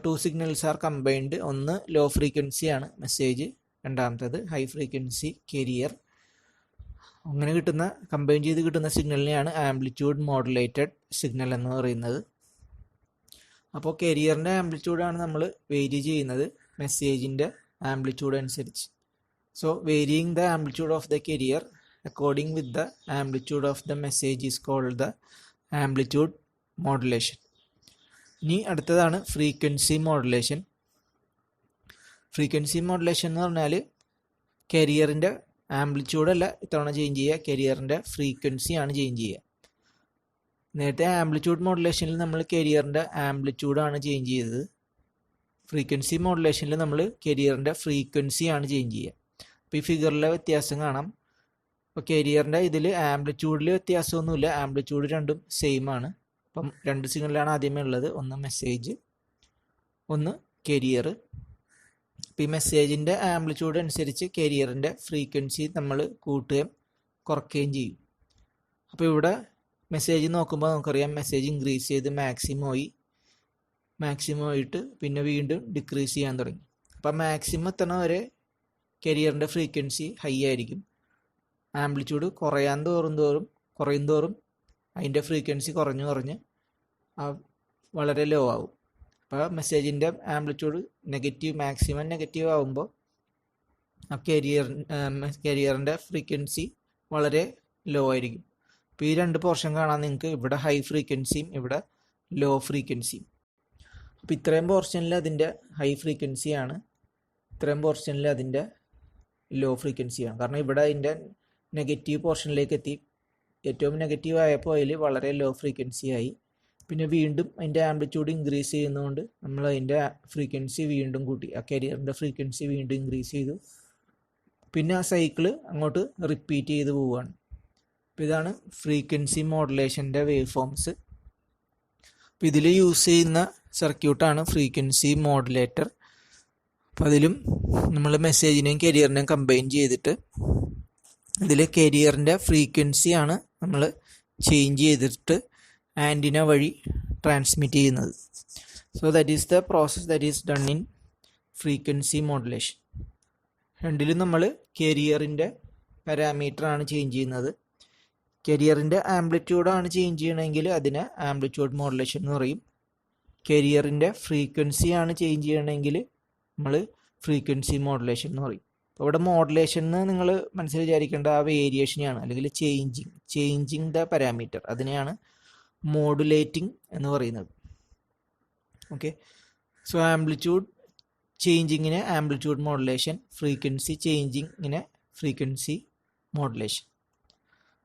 To signals are combined. ഒന്ന് low frequency ആണ് message, രണ്ടാമത്തേത് ഹൈ ഫ്രീക്വൻസി കെരിയർ. അങ്ങനെ കിട്ടുന്ന കമ്പൈൻ ചെയ്ത് കിട്ടുന്ന സിഗ്നലിനെയാണ് ആംപ്ലിറ്റ്യൂഡ് മോഡുലേറ്റഡ് സിഗ്നൽ എന്ന് പറയുന്നത്. അപ്പോൾ കെരിയറിൻ്റെ ആംപ്ലിറ്റ്യൂഡാണ് നമ്മൾ വേരി ചെയ്യുന്നത് മെസ്സേജിൻ്റെ ആംപ്ലിറ്റ്യൂഡ് അനുസരിച്ച്. So varying the amplitude of the carrier according with the amplitude of the message is called the amplitude modulation. ഇനി അടുത്തതാണ് ഫ്രീക്വൻസി മോഡുലേഷൻ. ഫ്രീക്വൻസി മോഡുലേഷൻ എന്ന് പറഞ്ഞാൽ കെരിയറിൻ്റെ ആംപ്ലിറ്റ്യൂഡല്ല ഇത്തവണ ചേഞ്ച് ചെയ്യുക, കെരിയറിൻ്റെ ഫ്രീക്വൻസിയാണ് ചേഞ്ച് ചെയ്യുക. നേരത്തെ ആംപ്ലിറ്റ്യൂഡ് മോഡുലേഷനിൽ നമ്മൾ കെരിയറിൻ്റെ ആംപ്ലിറ്റ്യൂഡാണ് ചേഞ്ച് ചെയ്തത്. ഫ്രീക്വൻസി മോഡുലേഷനിൽ നമ്മൾ കെരിയറിൻ്റെ ഫ്രീക്വൻസിയാണ് ചേഞ്ച് ചെയ്യുക. അപ്പോൾ ഈ ഫിഗറിലെ വ്യത്യാസം കാണാം. അപ്പോൾ കെരിയറിൻ്റെ ഇതിൽ ആംപ്ലിറ്റ്യൂഡിൽ വ്യത്യാസമൊന്നുമില്ല, ആംപ്ലിറ്റ്യൂഡ് രണ്ടും സെയിം ആണ്. അപ്പം രണ്ട് സിഗ്നലാണ് ആദ്യമേ ഉള്ളത്, ഒന്ന് മെസ്സേജ്, ഒന്ന് കെരിയർ. അപ്പോൾ ഈ മെസ്സേജിൻ്റെ ആംപ്ലിറ്റ്യൂഡ് അനുസരിച്ച് കെരിയറിൻ്റെ ഫ്രീക്വൻസി നമ്മൾ കൂട്ടുകയും കുറയ്ക്കുകയും ചെയ്യും. അപ്പോൾ ഇവിടെ മെസ്സേജ് നോക്കുമ്പോൾ നമുക്കറിയാം മെസ്സേജ് ഇൻക്രീസ് ചെയ്ത് മാക്സിമം ആയിട്ട് പിന്നെ വീണ്ടും ഡിക്രീസ് ചെയ്യാൻ തുടങ്ങി. അപ്പോൾ മാക്സിമം എത്തണ വരെ കെരിയറിൻ്റെ ഫ്രീക്വൻസി ഹൈ ആയിരിക്കും. ആംപ്ലിറ്റ്യൂഡ് കുറയും തോറും അതിൻ്റെ ഫ്രീക്വൻസി കുറഞ്ഞ് വളരെ ലോ ആവും. അപ്പോൾ മെസ്സേജിൻ്റെ ആംപ്ലിറ്റ്യൂഡ് മാക്സിമം നെഗറ്റീവ് ആകുമ്പോൾ ആ കെരിയറിൻ്റെ ഫ്രീക്വൻസി വളരെ ലോ ആയിരിക്കും. അപ്പോൾ ഈ രണ്ട് പോർഷൻ കാണാൻ നിങ്ങൾക്ക് ഇവിടെ ഹൈ ഫ്രീക്വൻസിയും ഇവിടെ ലോ ഫ്രീക്വൻസിയും. അപ്പോൾ ഇത്രയും പോർഷനിൽ അതിൻ്റെ ഹൈ ഫ്രീക്വൻസിയാണ്, ഇത്രയും പോർഷനിൽ അതിൻ്റെ ലോ ഫ്രീക്വൻസിയാണ്. കാരണം ഇവിടെ അതിൻ്റെ നെഗറ്റീവ് പോർഷനിലേക്ക് എത്തി, ഏറ്റവും നെഗറ്റീവ് ആയപ്പോൾ അതിൽ വളരെ ലോ ഫ്രീക്വൻസി ആയി. പിന്നെ വീണ്ടും അതിൻ്റെ ആംപ്ലിറ്റ്യൂഡ് ഇൻക്രീസ് ചെയ്യുന്നതുകൊണ്ട് നമ്മൾ അതിൻ്റെ ഫ്രീക്വൻസി വീണ്ടും കൂട്ടി, ആ കെരിയറിൻ്റെ ഫ്രീക്വൻസി വീണ്ടും ഇൻക്രീസ് ചെയ്തു. പിന്നെ ആ സൈക്കിള് അങ്ങോട്ട് റിപ്പീറ്റ് ചെയ്ത് പോവുകയാണ്. അപ്പോൾ ഇതാണ് ഫ്രീക്വൻസി മോഡുലേഷൻ്റെ വേവ് ഫോംസ്. അപ്പോൾ ഇതിൽ യൂസ് ചെയ്യുന്ന സർക്യൂട്ടാണ് ഫ്രീക്വൻസി മോഡുലേറ്റർ. അപ്പോൾ അതിലും നമ്മൾ മെസ്സേജിനെയും കെരിയറിനെയും കമ്പൈൻ ചെയ്തിട്ട് ഇതിൽ കെരിയറിൻ്റെ ഫ്രീക്വൻസിയാണ് നമ്മൾ ചേഞ്ച് ചെയ്തിട്ട് ആൻറ്റിന വഴി ട്രാൻസ്മിറ്റ് ചെയ്യുന്നത്. So that is the process that is done in frequency modulation. രണ്ടിലും നമ്മൾ കെരിയറിൻ്റെ പാരാമീറ്ററാണ് ചേഞ്ച് ചെയ്യുന്നത്. കെരിയറിൻ്റെ ആംപ്ലിറ്റ്യൂഡാണ് ചേഞ്ച് ചെയ്യണമെങ്കിൽ അതിനെ ആംപ്ലിറ്റ്യൂഡ് മോഡുലേഷൻ എന്ന് പറയും. കെരിയറിൻ്റെ ഫ്രീക്വൻസിയാണ് ചേഞ്ച് ചെയ്യണമെങ്കിൽ നമ്മൾ ഫ്രീക്വൻസി മോഡുലേഷൻ എന്ന് പറയും. അപ്പോൾ ഇവിടെ മോഡുലേഷൻ എന്ന് നിങ്ങൾ മനസ്സിൽ വിചാരിക്കേണ്ട ആ വേരിയേഷനെയാണ്, അല്ലെങ്കിൽ ചേഞ്ചിങ് ദ പാരാമീറ്റർ, അതിനെയാണ് മോഡുലേറ്റിംഗ് എന്ന് പറയുന്നത്. ഓക്കെ, സോ ആംപ്ലിറ്റ്യൂഡ് ചേഞ്ചിങ്ങിനെ ആംപ്ലിറ്റ്യൂഡ് മോഡുലേഷൻ, ഫ്രീക്വൻസി ചേഞ്ചിങ്ങിനെ ഫ്രീക്വൻസി മോഡുലേഷൻ.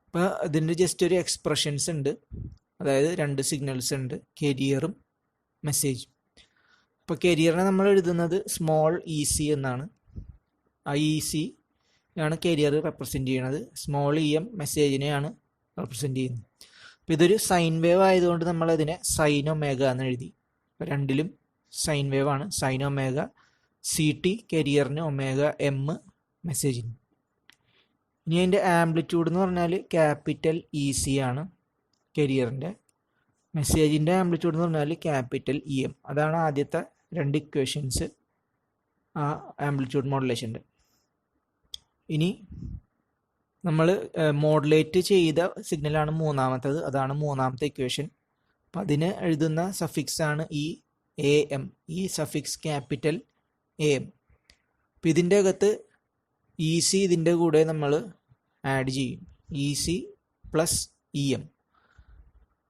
അപ്പോൾ ഇതിൻ്റെ ജസ്റ്റ് ഒരു എക്സ്പ്രഷൻസ് ഉണ്ട്, അതായത് രണ്ട് സിഗ്നൽസ് ഉണ്ട്, കെരിയറും മെസ്സേജും. അപ്പോൾ കെരിയറിനെ നമ്മൾ എഴുതുന്നത് സ്മോൾ ഇ സി എന്നാണ്. ആ ഇ സി ആണ് കെരിയർ റെപ്രസെൻ്റ് ചെയ്യുന്നത്, സ്മോൾ ഇ എം മെസ്സേജിനെയാണ് റെപ്രസെൻ്റ് ചെയ്യുന്നത്. അപ്പോൾ ഇതൊരു സൈൻ വേവ് ആയതുകൊണ്ട് നമ്മൾ അതിനെ സൈൻ ഒമേഗ എന്ന് എഴുതി. അപ്പോൾ രണ്ടിലും സൈൻ വേവ് ആണ്, സൈൻ ഒമേഗ സി ടി കെരിയറിന്, ഒമേഗ എം മെസ്സേജിന്. ഇനി അതിൻ്റെ ആംപ്ലിറ്റ്യൂഡ് എന്ന് പറഞ്ഞാൽ ക്യാപിറ്റൽ ഇ സി ആണ് കെരിയറിൻ്റെ, മെസ്സേജിൻ്റെ ആംപ്ലിറ്റ്യൂഡ് എന്ന് പറഞ്ഞാൽ ക്യാപിറ്റൽ ഇ എം. അതാണ് ആദ്യത്തെ രണ്ട് ഇക്വേഷൻസ് ആ ആംപ്ലിറ്റ്യൂഡ് മോഡുലേഷൻ്റെ. ഇനി നമ്മൾ മോഡുലേറ്റ് ചെയ്ത സിഗ്നലാണ് മൂന്നാമത്തേത്, അതാണ് മൂന്നാമത്തെ ഇക്വേഷൻ. അപ്പം അതിന് എഴുതുന്ന സഫിക്സ് ആണ് ഈ എ എം, ഈ സഫിക്സ് ക്യാപിറ്റൽ എ എം. അപ്പം ഇതിൻ്റെ അകത്ത് ഇ സി ഇതിൻ്റെ കൂടെ നമ്മൾ ആഡ് ചെയ്യും, E C plus E M.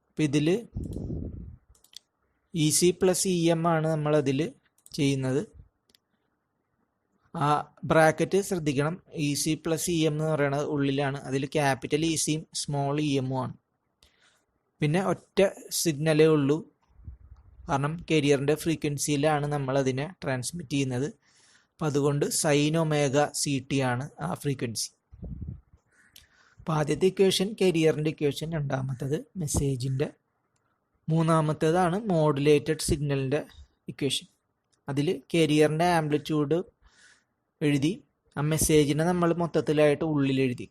അപ്പം ഇതിൽ E C plus E M ആണ് നമ്മളതിൽ ചെയ്യുന്നത്. ആ ബ്രാക്കറ്റ് ശ്രദ്ധിക്കണം, E C plus E M എന്ന് പറയുന്നത് ഉള്ളിലാണ്, അതിൽ ക്യാപിറ്റൽ ഇ സിയും സ്മോൾ ഇ എമ്മും ആണ്. പിന്നെ ഒറ്റ സിഗ്നലേ ഉള്ളൂ, കാരണം കെരിയറിൻ്റെ ഫ്രീക്വൻസിയിലാണ് നമ്മളതിനെ ട്രാൻസ്മിറ്റ് ചെയ്യുന്നത്. അപ്പം അതുകൊണ്ട് സൈൻ ഒമേഗ സി ടി ആണ് ആ ഫ്രീക്വൻസി. അപ്പോൾ ആദ്യത്തെ ഇക്വേഷൻ കെരിയറിൻ്റെ ഇക്വേഷൻ, രണ്ടാമത്തേത് മെസ്സേജിൻ്റെ, മൂന്നാമത്തേതാണ് മോഡുലേറ്റഡ് സിഗ്നലിൻ്റെ ഇക്വേഷൻ. അതിൽ കെരിയറിൻ്റെ ആംപ്ലിറ്റ്യൂഡ് എഴുതി, ആ മെസ്സേജിനെ നമ്മൾ മൊത്തത്തിലായിട്ട് ഉള്ളിലെഴുതി,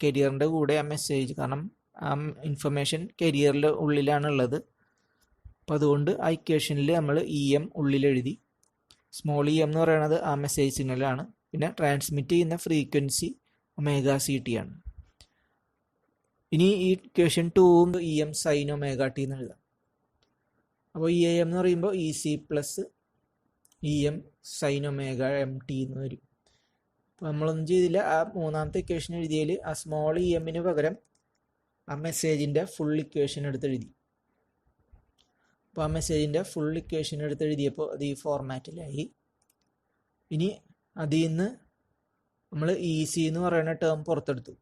കെരിയറിൻ്റെ കൂടെ ആ മെസ്സേജ്, കാരണം ആ ഇൻഫർമേഷൻ കെരിയറിൻ്റെ ഉള്ളിലാണുള്ളത്. അപ്പം അതുകൊണ്ട് ആ ഇക്വേഷനിൽ നമ്മൾ EM ഉള്ളിലെഴുതി. സ്മോൾ EM എന്ന് പറയുന്നത് ആ മെസ്സേജ് സിഗ്നലാണ്. പിന്നെ ട്രാൻസ്മിറ്റ് ചെയ്യുന്ന ഫ്രീക്വൻസി ωCT ആണ്. ഇനി ഈ ഇക്വേഷൻ 2 EM sin ωt എന്ന് എഴുതാം. അപ്പോൾ EAM എന്ന് പറയുമ്പോൾ EC plus EM sin ωmt എന്ന് വരും. അപ്പോൾ നമ്മളൊന്നും ചെയ്തില്ല, ആ മൂന്നാമത്തെ ഇക്വേഷൻ എഴുതിയതിൽ ആ സ്മോൾ EMന് പകരം ആ മെസ്സേജിൻ്റെ ഫുൾ ഇക്വേഷൻ എടുത്തെഴുതി. അപ്പോൾ ആ മെസ്സേജിൻ്റെ ഫുൾ ഇക്വേഷൻ എടുത്തെഴുതിയപ്പോൾ അത് ഈ ഫോർമാറ്റിലായി. ഇനി അതിൽ നിന്ന് നമ്മൾ EC എന്ന് പറയുന്ന ടേം പുറത്തെടുത്തു.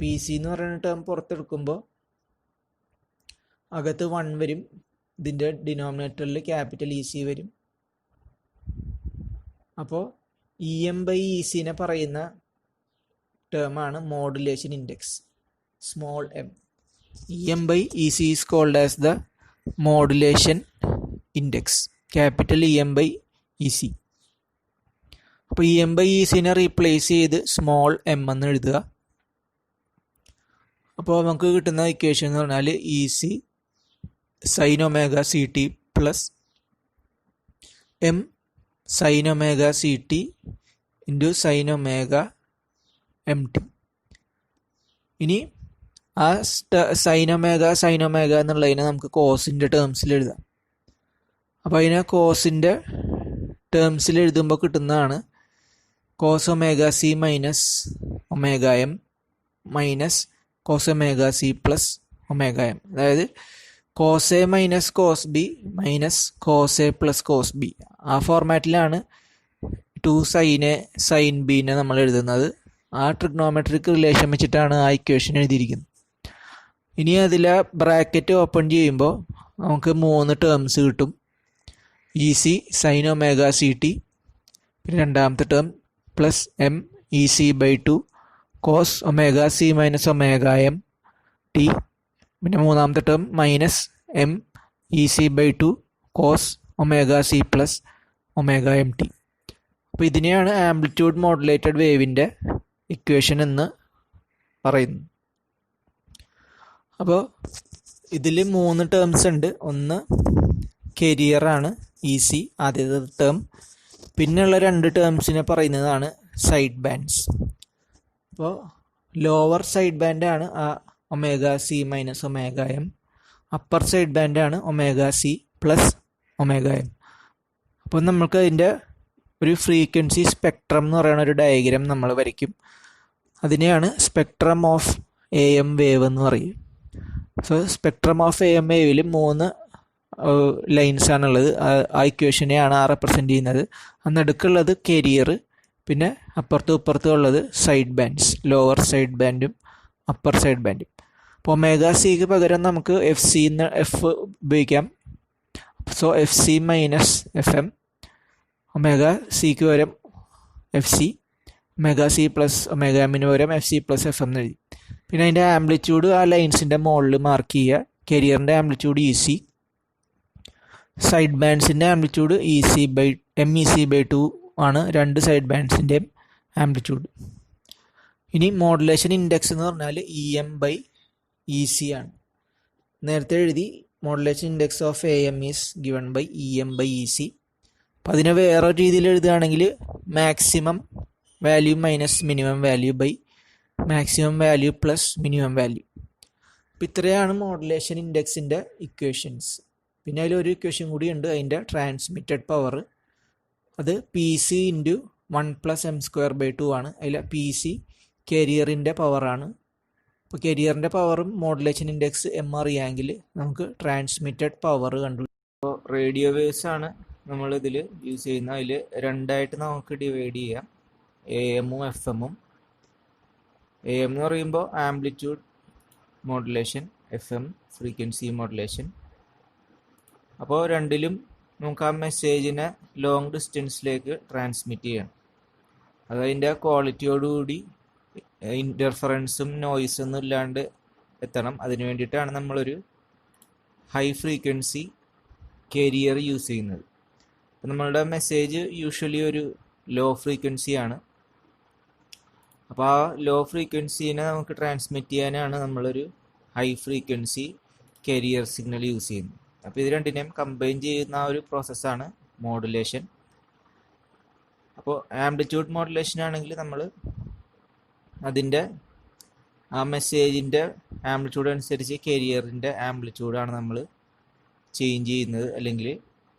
PC എന്ന് പറയുന്ന ടേം പുറത്തെടുക്കുമ്പോൾ അകത്ത് 1 വരും, ഇതിൻ്റെ ഡിനോമിനേറ്ററിൽ ക്യാപിറ്റൽ EC വരും. അപ്പോൾ EM/ECനെ പറയുന്ന ടേമാണ് modulation index, small m. EM/EC is called as the modulation index, capital EM/EC. അപ്പോൾ EM/ECനെ റീപ്ലേസ് ചെയ്ത് സ്മോൾ m എന്ന് എഴുതുക. അപ്പോൾ നമുക്ക് കിട്ടുന്ന ഇക്വേഷൻ എന്ന് പറഞ്ഞാൽ EC sin ωCT plus m sin ωCT into sin ωmt. ഇനി ആ sin ഒമേഗ എന്നുള്ളതിനെ നമുക്ക് കോസിൻ്റെ ടേംസിൽ എഴുതാം. അപ്പോൾ അതിനെ കോസിൻ്റെ ടേംസിൽ എഴുതുമ്പോൾ കിട്ടുന്നതാണ് cos ωC minus ωm minus cos ωC plus ωm. അതായത് cos A minus cos B minus cos A plus cos B. ആ ഫോർമാറ്റിലാണ് 2 sin A sin ബിനെ നമ്മൾ എഴുതുന്നത്. ആ ട്രിഗ്നോമെട്രിക് റിലേഷൻ വെച്ചിട്ടാണ് ആ ഇക്വേഷൻ എഴുതിയിരിക്കുന്നത്. ഇനി അതിലെ ബ്രാക്കറ്റ് ഓപ്പൺ ചെയ്യുമ്പോൾ നമുക്ക് 3 ടേംസ് കിട്ടും. EC sin ωCT, പിന്നെ രണ്ടാമത്തെ term plus m EC/2 cos ωC minus ωmt, പിന്നെ മൂന്നാമത്തെ term minus m EC/2 cos ωC plus ωmt. അപ്പോൾ ഇതിനെയാണ് ആംപ്ലിറ്റ്യൂഡ് മോഡുലേറ്റഡ് വേവിൻ്റെ ഇക്വേഷൻ എന്ന് പറയുന്നു. അപ്പോൾ ഇതിൽ 3 ടേംസ് ഉണ്ട്. ഒന്ന് കെരിയറാണ് EC ആദ്യത്തെ ടേം, പിന്നെയുള്ള 2 ടേംസിനെ പറയുന്നതാണ് സൈഡ് ബാൻഡ്സ്. അപ്പോൾ ലോവർ സൈഡ് ബാൻഡാണ് ആ ωC minus ωm, upper side ബാൻഡാണ് ωC പ്ലസ് ωm. അപ്പോൾ നമുക്ക് അതിൻ്റെ ഒരു ഫ്രീക്വൻസി സ്പെക്ട്രം എന്ന് പറയുന്ന ഒരു ഡയഗ്രാം നമ്മൾ വരയ്ക്കും. അതിനെയാണ് സ്പെക്ട്രം ഓഫ് AM വേവ് എന്ന് പറയും. So spectrum of AM വേവിൽ 3 lines ആണുള്ളത്. ആ ഇക്വേഷനെയാണ് ആ റെപ്രസെൻ്റ് ചെയ്യുന്നത്. നടുക്കുള്ളത് കെരിയർ, പിന്നെ അപ്പുറത്തും ഇപ്പുറത്തും ഉള്ളത് സൈഡ് ബാൻഡ്സ്, ലോവർ സൈഡ് ബാൻഡും അപ്പർ സൈഡ് ബാൻഡും. അപ്പോൾ ωCക്ക് പകരം നമുക്ക് F ഉപയോഗിക്കാം. സോ FC മൈനസ് FM, ωCക്ക് പകരം FC, ωC പ്ലസ് ωmന് പകരം FC പ്ലസ് FM എന്ന് എഴുതി. പിന്നെ അതിൻ്റെ ആംപ്ലിറ്റ്യൂഡ് ആ ലൈൻസിൻ്റെ മുകളിൽ മാർക്ക് ചെയ്യുക. കെരിയറിൻ്റെ ആംപ്ലിറ്റ്യൂഡ് EC, സൈഡ് ബാൻഡ്സിൻ്റെ ആംപ്ലിറ്റ്യൂഡ് MEC/2 ആണ് 2 സൈഡ് ബാൻഡ്സിൻ്റെയും ആംപ്ലിറ്റ്യൂഡ്. ഇനി മോഡുലേഷൻ ഇൻഡെക്സ് എന്ന് പറഞ്ഞാൽ EM/EC ആണ്. നേരത്തെ എഴുതി modulation index of AM is given by EM/EC. അപ്പം അതിനെ വേറെ രീതിയിൽ എഴുതുകയാണെങ്കിൽ maximum value minus minimum value by maximum value plus minimum value. അപ്പം ഇത്രയാണ് മോഡുലേഷൻ ഇൻഡെക്സിൻ്റെ ഇക്വേഷൻസ്. പിന്നെ അതിലൊരു ഇക്വേഷൻ കൂടി ഉണ്ട്, അതിൻ്റെ ട്രാൻസ്മിറ്റഡ് പവർ. അത് PC ഇൻറ്റു 1 + m²/2 ആണ്. അതിൽ PC കെരിയറിൻ്റെ പവറാണ്. അപ്പോൾ കെരിയറിൻ്റെ പവറും മോഡുലേഷൻ ഇൻഡെക്സ് m അറിയാമെങ്കിൽ നമുക്ക് ട്രാൻസ്മിറ്റഡ് പവർ കണ്ടുപിടിക്കാം. അപ്പോൾ റേഡിയോ വേവ്സ് ആണ് നമ്മൾ ഇതിൽ യൂസ് ചെയ്യുന്നത്. അതിൽ 2ആയിട്ട് നമുക്ക് ഡിവൈഡ് ചെയ്യാം, AM-ഉം FM-ഉം. AM എന്ന് പറയുമ്പോൾ amplitude modulation, FM frequency modulation. അപ്പോൾ രണ്ടിലും നമുക്ക് ആ മെസ്സേജിനെ ലോങ് ഡിസ്റ്റൻസിലേക്ക് ട്രാൻസ്മിറ്റ് ചെയ്യണം. അതതിൻ്റെ ക്വാളിറ്റിയോടുകൂടി ഇൻ്റർഫറൻസും നോയ്സൊന്നും ഇല്ലാണ്ട് എത്തണം. അതിന് വേണ്ടിയിട്ടാണ് നമ്മളൊരു ഹൈ ഫ്രീക്വൻസി കെരിയർ യൂസ് ചെയ്യുന്നത്. അപ്പം നമ്മളുടെ മെസ്സേജ് യൂഷ്വലി ഒരു ലോ ഫ്രീക്വൻസിയാണ്. അപ്പോൾ ആ ലോ ഫ്രീക്വൻസീനെ നമുക്ക് ട്രാൻസ്മിറ്റ് ചെയ്യാനാണ് നമ്മളൊരു high frequency carrier signal use ചെയ്യുന്നത്. അപ്പോൾ ഇത് രണ്ടിനെയും കമ്പൈൻ ചെയ്യുന്ന ഒരു പ്രോസസ്സാണ് മോഡുലേഷൻ. അപ്പോൾ ആംപ്ലിറ്റ്യൂഡ് മോഡുലേഷൻ ആണെങ്കിൽ നമ്മൾ അതിൻ്റെ ആ മെസ്സേജിൻ്റെ ആംപ്ലിറ്റ്യൂഡ് അനുസരിച്ച് കാരിയറിൻ്റെ ആംപ്ലിറ്റ്യൂഡാണ് നമ്മൾ ചേഞ്ച് ചെയ്യുന്നത് അല്ലെങ്കിൽ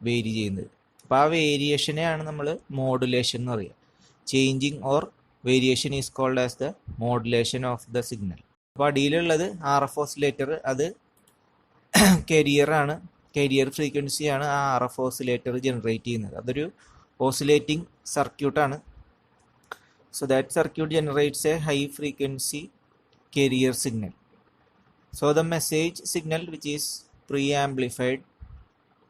വേരി ചെയ്യുന്നത്. അപ്പോൾ ആ വേരിയേഷനെയാണ് നമ്മൾ മോഡുലേഷൻ എന്ന് പറയുക. Changing or variation is called as the modulation of the signal. അപ്പോൾ അടിയിലുള്ളത് RF ഓസിലേറ്റർ, അത് കാരിയറാണ്, കാരിയർ ഫ്രീക്വൻസിയാണ് ആ RF ഓസിലേറ്റർ ജനറേറ്റ് ചെയ്യുന്നത്. അതൊരു ഓസിലേറ്റിംഗ് സർക്യൂട്ടാണ്. So that circuit generates A high frequency carrier signal. So the message signal which is pre-amplified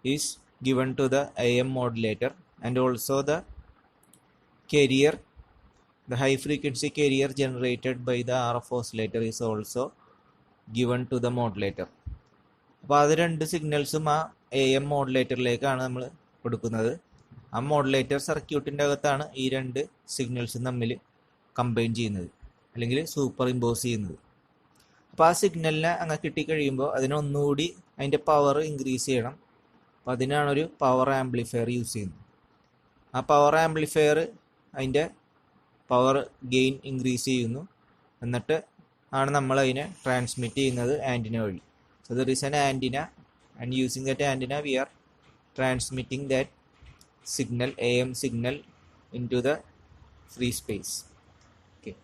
is given to the AM modulator, and also the carrier, the high frequency carrier generated by the RF oscillator is also given to the modulator. അപ്പോൾ അത് രണ്ട് സിഗ്നൽസും ആ AM മോഡുലേറ്ററിലേക്കാണ് നമ്മൾ കൊടുക്കുന്നത്. ആ modulator സർക്യൂട്ടിൻ്റെ അകത്താണ് ഈ രണ്ട് സിഗ്നൽസും തമ്മിൽ കമ്പൈൻ ചെയ്യുന്നത് അല്ലെങ്കിൽ സൂപ്പർ ഇമ്പോസ് ചെയ്യുന്നത്. അപ്പോൾ ആ സിഗ്നലിനെ അങ്ങനെ കിട്ടിക്കഴിയുമ്പോൾ അതിനൊന്നുകൂടി അതിൻ്റെ പവർ ഇൻക്രീസ് ചെയ്യണം. അപ്പോൾ അതിനാണൊരു പവർ ആംപ്ലിഫയർ യൂസ് ചെയ്യുന്നത്. ആ പവർ ആംപ്ലിഫയർ അതിൻ്റെ പവർ ഗെയിൻ ഇൻക്രീസ് ചെയ്യുന്നു, എന്നിട്ട് ആണ് നമ്മൾ അതിനെ ട്രാൻസ്മിറ്റ് ചെയ്യുന്നത് ആൻറ്റിന വഴി. So there is an antenna, and using that antenna we are transmitting that signal, AM signal, into the free space. Okay,